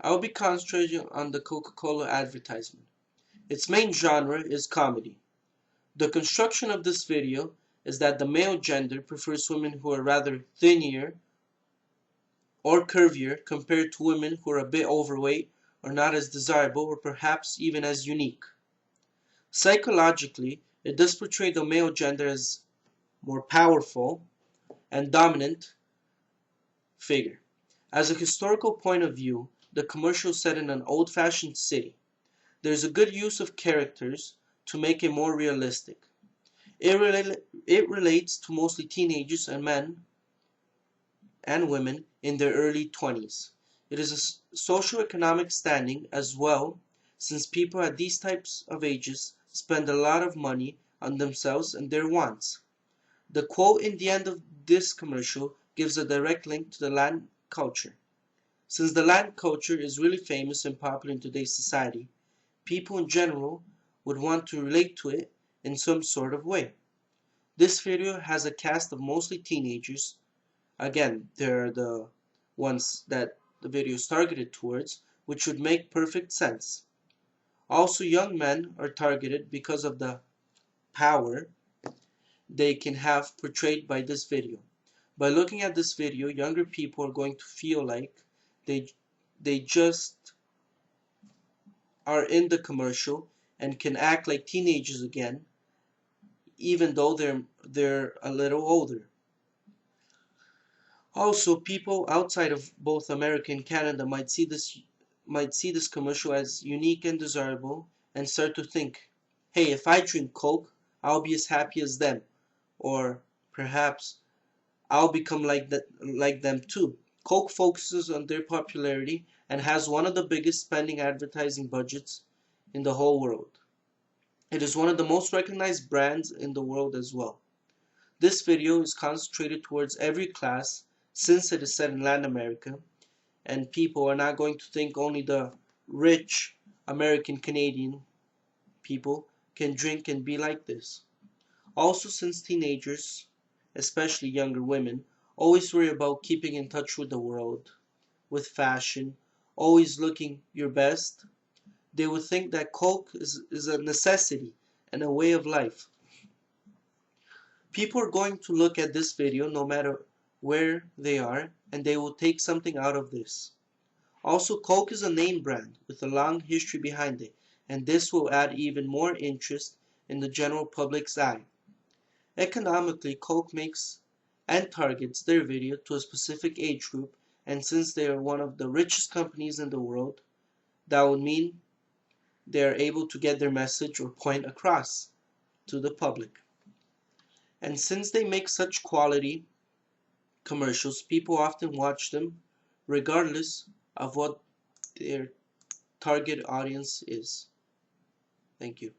I will be concentrating on the Coca-Cola advertisement. Its main genre is comedy. The construction of this video is that the male gender prefers women who are rather thinner or curvier compared to women who are a bit overweight or not as desirable or perhaps even as unique. Psychologically, it does portray the male gender as more powerful and dominant figure. As a historical point of view, the commercial is set in an old-fashioned city. There's a good use of characters to make it more realistic. It relates to mostly teenagers and men and women in their early 20s. It is a socioeconomic standing as well, since people at these types of ages spend a lot of money on themselves and their wants. The quote in the end of this commercial gives a direct link to the land culture. Since the land culture is really famous and popular in today's society, people in general would want to relate to it in some sort of way. This video has a cast of mostly teenagers. Again, they're the ones that the video is targeted towards, which would make perfect sense. Also, young men are targeted because of the power they can have portrayed by this video. By looking at this video, younger people are going to feel like they just are in the commercial and can act like teenagers again, even though they're a little older. Also, people outside of both America and Canada might see this commercial as unique and desirable and start to think, hey, if I drink Coke, I'll be as happy as them, or perhaps I'll become like them too. Coke focuses on their popularity and has one of the biggest spending advertising budgets in the whole world. It is one of the most recognized brands in the world as well. This video is concentrated towards every class since it is set in Latin America, and people are not going to think only the rich American Canadian people can drink and be like this. Also, since teenagers, especially younger women, always worry about keeping in touch with the world, with fashion, always looking your best, they would think that Coke is a necessity and a way of life. People are going to look at this video no matter where they are, and they will take something out of this. Also, Coke is a name brand with a long history behind it, and this will add even more interest in the general public's eye. Economically, Coke makes and targets their video to a specific age group, and since they are one of the richest companies in the world, that would mean they are able to get their message or point across to the public. And since they make such quality commercials, people often watch them regardless of what their target audience is. Thank you.